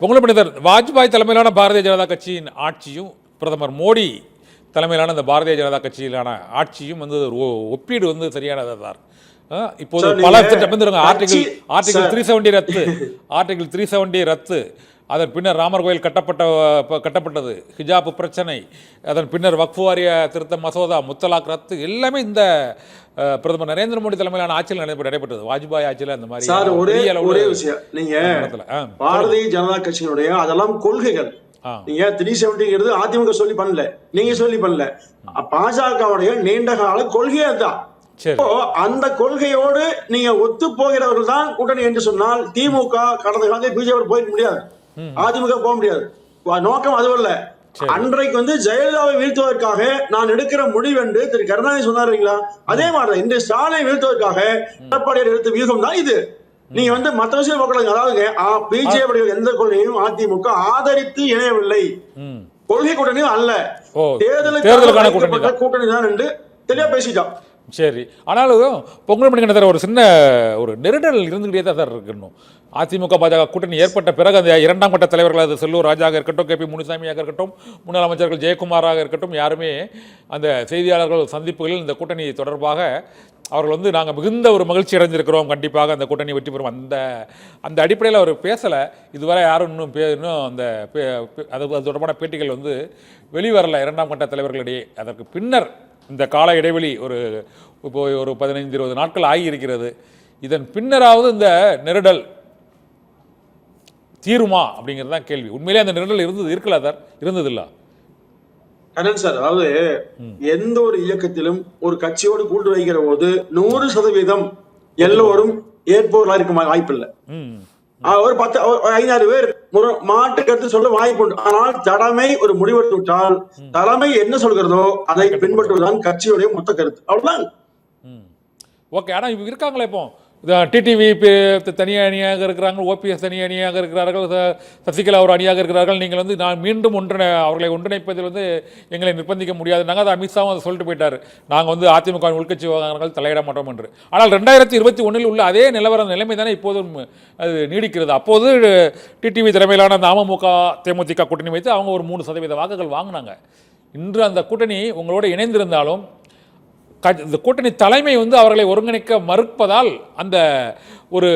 பொங்கல் மனிதர் வாஜ்பாய் தலைமையிலான பாரதிய ஜனதா கட்சியின் ஆட்சியும் பிரதமர் மோடி தலைமையிலான இந்த பாரதிய ஜனதா கட்சியிலான ஆட்சியும் வந்து ஒப்பீடு வந்து சரியானதாக தான். இப்போது பல திட்டம் ஆர்டிகல் 370 ரத்து, ஆர்டிகல் 370 ரத்து, அதன் பின்னர் ராமர் கோயில் கட்டப்பட்டது, ஹிஜாப் பிரச்சனை, அதன் பின்னர் வக்ஃப் வாரிய திருத்த மசோதா, முத்தலாக் ரத்து, எல்லாமே இந்த பிரதமர் நரேந்திர மோடி தலைமையிலான ஆட்சியில் நடைபெற்றது. வாஜ்பாய் ஆட்சியில் அந்த மாதிரி ஒரே விஷயம், நீங்க பாரதிய ஜனதா கட்சியினுடைய அதெல்லாம் கொள்கைகள். நீங்க 370 அதிமுக சொல்லி பண்ணல, நீங்க சொல்லி பண்ணல, பாஜகவுடைய நீண்ட கால கொள்கையே தான். அந்த கொள்கையோடு நீங்க ஒத்து போகிறவர்கள் தான் கூட்டணி என்று சொன்னால் திமுக கடந்த காலத்தில் பிஜேபி போயிருக்க முடியாது, அதிமுக போக முடியாது. நோக்கம் அதுவல்ல. அன்றைக்கு வந்து ஜெயலலிதாவை வீழ்த்துவதற்காக நான் எடுக்கிற முடிவு என்று திரு கருணாநிதி சொன்னாருங்களா, அதே மாதிரி இந்த ஸ்டாலினை வீழ்த்துவதற்காக எடப்பாடியார் எடுத்த வியூகம் தான் இது. நீங்க வந்து மற்ற விஷயம் பார்க்கலாங்க. அதாவது பிஜேபி எந்த கொள்கையும் அதிமுக ஆதரித்து இணையவில்லை, கொள்கை கூட்டணியும் அல்ல, தேர்தலுக்கான கூட்டணி தான் என்று தெளிவா பேசிட்டோம். சரி, ஆனாலும் பொங்கல் மணிக்கு ஒரு சின்ன ஒரு நெருடல் இருந்துகிட்டே தான் சார் இருக்கணும். அதிமுக பாஜக கூட்டணி ஏற்பட்ட பிறகு அந்த இரண்டாம் கட்ட தலைவர்கள், அது செல்லூர் ராஜாக இருக்கட்டும், KP முனுசாமியாக இருக்கட்டும், முன்னாள் அமைச்சர்கள் ஜெயக்குமாராக இருக்கட்டும், யாருமே அந்த செய்தியாளர்கள் சந்திப்புகளில் இந்த கூட்டணி தொடர்பாக அவர்கள் வந்து நாங்கள் மிகுந்த ஒரு மகிழ்ச்சி அடைஞ்சிருக்கிறோம், கண்டிப்பாக அந்த கூட்டணி வெற்றி பெறும், அந்த அடிப்படையில் அவர் பேசலை. இதுவரை யாரும் இன்னும் அந்த அது தொடர்பான பேட்டிகள் வந்து வெளிவரல இரண்டாம் கட்ட தலைவர்களிடையே. அதற்கு பின்னர் இந்த கால இடைவெளி இப்போ ஒரு 15-20 நாட்கள் ஆகியிருக்கிறது. இதன் பின்னராவது இந்த நெருடல் தீருமா அப்படிங்கிறது தான் கேள்வி. உண்மையிலே அந்த நெருடல் இருக்கலாம் சார், இருந்ததில்ல சார். அதாவது எந்த ஒரு இயக்கத்திலும் ஒரு கட்சியோடு கூட்டு வைக்கிற போது 100% எல்லோரும் ஏற்பவர்களா இருக்க வாய்ப்பில்லை. ஒரு 5-6 பேர் மாட்டு கருத்து சொல்ல வாய்ப்பு உண்டு. ஆனால் தலைமை ஒரு முடிவெடுத்து விட்டால் தலைமை என்ன சொல்கிறதோ அதை பின்பற்றுவதுதான் கட்சியுடைய மொத்த கருத்து, அவ்வளவுதான். ஓகே, ஆனா இவங்க இருக்காங்களே, இப்போ டிடிவி தனி அணியாக இருக்கிறாங்க, OPS தனி அணியாக இருக்கிறார்கள், சசிகலா ஒரு அணியாக இருக்கிறார்கள். நீங்கள் வந்து நான் மீண்டும் அவர்களை ஒன்றிணைப்பதில் வந்து எங்களை நிர்பந்திக்க முடியாது. நாங்கள் அதை அமித்ஷாவும் அதை சொல்லிட்டு போயிட்டார், நாங்கள் வந்து அதிமுக உள்கட்சி விவகாரங்கள் தலையிட மாட்டோம் என்று. ஆனால் 2021 உள்ள அதே நிலைமை தானே இப்போதும் அது நீடிக்கிறது. அப்போது டிடிவி தலைமையிலான அந்த அமமுக தேமுதிக கூட்டணி வைத்து அவங்க ஒரு 3% வாக்குகள் வாங்கினாங்க. இன்று அந்த கூட்டணி உங்களோட இணைந்திருந்தாலும் இந்த கூட்டணி தலைமை வந்து அவர்களை ஒருங்கிணைக்க மறுப்பதால் அந்த ஒரு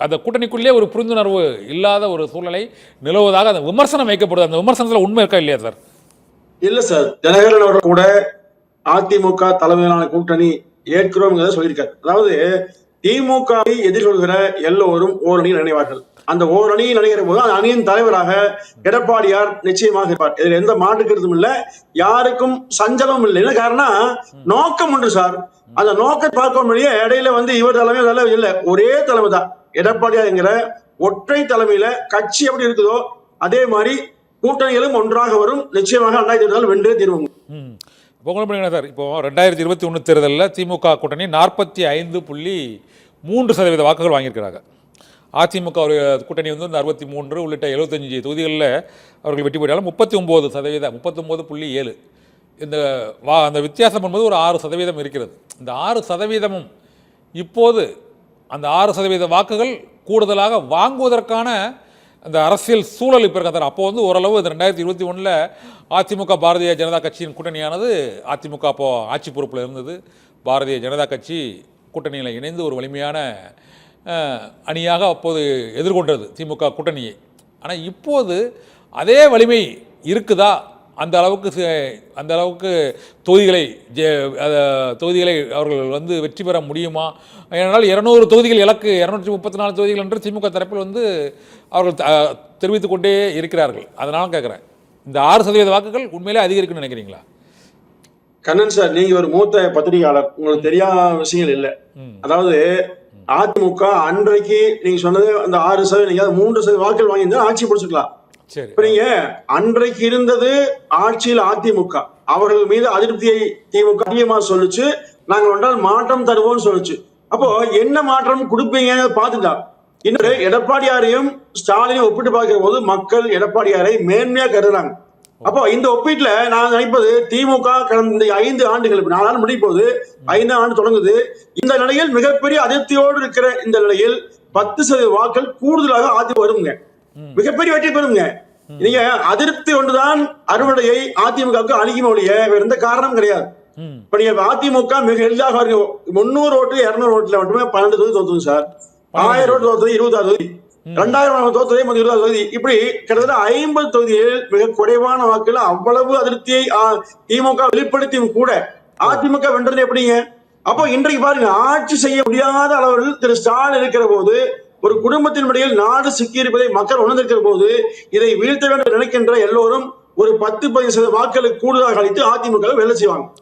அந்த கூட்டணிக்குள்ளே ஒரு புரிந்துணர்வு இல்லாத ஒரு சூழ்நிலை நிலவுவதாக அந்த விமர்சனம் வைக்கப்படுது. அந்த விமர்சனத்தில் உண்மை இருக்கா இல்லையா சார்? இல்ல சார், தினகரன் அவர்கள் கூட அதிமுக தலைமையிலான கூட்டணி ஏற்கிறோம் சொல்லியிருக்காரு. அதாவது திமுகவை எதிர்கொள்கிற எல்லோரும் ஓரணியில் நினைவார்கள். அந்த ஓரணியில் நினைக்கிற போது அந்த அணியின் தலைவராக எடப்பாடியார் நிச்சயமாக இருப்பார். இதுல எந்த மாற்று கருத்தும் இல்லை, யாருக்கும் சஞ்சலமும் இல்லை. என்ன காரணம், நோக்கம் ஒன்று சார். அந்த நோக்கத்தை பார்க்க முடிய இடையில வந்து இவர் தலைமை இல்லை, ஒரே தலைமை தான் எடப்பாடியார் என்கிற ஒற்றை தலைமையில கட்சி எப்படி இருக்குதோ அதே மாதிரி கூட்டணிகளும் ஒன்றாக வரும். நிச்சயமாக 2024 வென்றே தீர்வுங்க. பொங்கல் சார், இப்போ 2021 தேர்தலில் திமுக கூட்டணி 45.3% வாக்குகள் வாங்கியிருக்கிறாங்க. அதிமுக ஒரு கூட்டணி வந்து 63 உள்ளிட்ட 75 தொகுதிகளில் அவர்கள் வெற்றி பெற்றாலும் 39%, 39.7. அந்த வித்தியாசம் என்பது ஒரு 6% இருக்கிறது. இந்த 6%ம் இப்போது அந்த 6% வாக்குகள் கூடுதலாக வாங்குவதற்கான அந்த அரசியல் சூழல் இப்போ இருக்காது. அப்போ வந்து ஓரளவு இந்த 2021 அதிமுக பாரதிய ஜனதா கட்சியின் கூட்டணியானது, அதிமுக அப்போ ஆட்சி பொறுப்பில் இருந்தது, பாரதிய ஜனதா கட்சி கூட்டணியில் இணைந்து ஒரு வலிமையான அணியாக அப்போது எதிர்கொண்டது திமுக கூட்டணியை. ஆனால் இப்போது அதே வலிமை இருக்குதா? அந்த அளவுக்கு தொகுதிகளை அவர்கள் வந்து வெற்றி பெற முடியுமா? ஏனென்றால் 200 தொகுதிகள் இலக்கு, 234 தொகுதிகள் என்று திமுக தரப்பில் வந்து அவர்கள் தெரிவித்துக் கொண்டே இருக்கிறார்கள். அதனால கேட்குறேன், இந்த 6% வாக்குகள் உண்மையிலே அதிகரிக்குன்னு நினைக்கிறீங்களா? கண்ணன் சார், நீங்க ஒரு மூத்த பத்திரிகையாளர், உங்களுக்கு தெரியாத விஷயங்கள் இல்லை. அதாவது அதிமுக அன்றைக்கு நீங்க சொன்னது அந்த 6%, 3% வாக்குகள் வாங்கியிருந்தா ஆட்சி பிடிச்சிக்கலாம். இப்ப நீங்க அன்றைக்கு இருந்தது ஆட்சியில் அதிமுக, அவர்கள் மீது அதிருப்தியை திமுக அதிகமா சொல்லுச்சு, நாங்க ஒன்றால் மாற்றம் தருவோம்னு சொல்லுச்சு. அப்போ என்ன மாற்றம் கொடுப்பீங்க பார்த்துட்டா. இன்னொரு எடப்பாடியாரையும் ஸ்டாலினையும் ஒப்பிட்டு பார்க்கிற போது மக்கள் எடப்பாடியாரை மேன்மையா கருதுறாங்க. அப்போ இந்த ஒப்பீட்டுல நான் நினைப்பது திமுக கடந்த 5 ஆண்டுகள், 4 ஆண்டு முடிய போது 5 ஆண்டு தொடங்குது. இந்த நிலையில் மிகப்பெரிய அதிருப்தியோடு இருக்கிற இந்த நிலையில் 10% வாக்கள் கூடுதலாக அதிமுக வருங்க. மிகப்பெரிய வெற்றி பெறுங்க. நீங்க அதிருப்தி ஒன்றுதான் அறுவடையை அதிமுகவுக்கு அணுகின ஒழிய வேற எந்த காரணம் கிடையாது. இப்ப நீங்க அதிமுக மிக எளிதாக 300 ஓட்டு 200 ஓட்டுல மட்டுமே 12 தொகுதி தோத்துங்க சார். 1000 ஓட்டு தோத்தது 26 தொகுதி, 2000 தோத்ததே 26 தொகுதி. இப்படி கிட்டத்தட்ட 50 தொகுதியில் மிக குறைவான வாக்குல அவ்வளவு அதிருப்தியை திமுக வெளிப்படுத்தியும் கூட அதிமுக வென்றது எப்படிங்க? அப்போ இன்றைக்கு பாருங்க, ஆட்சி செய்ய முடியாத அளவில் திரு ஸ்டாலின் இருக்கிற போது, ஒரு குடும்பத்தின் இடையில் நாடு சிக்கி இருப்பதை மக்கள் உணர்ந்திருக்கிற போது, இதை வீழ்த்த வேண்டும் நினைக்கின்ற எல்லோரும் ஒரு 10-15% வாக்களுக்கு கூடுதலாக அளித்து அதிமுக வெல்ல செய்வாங்க.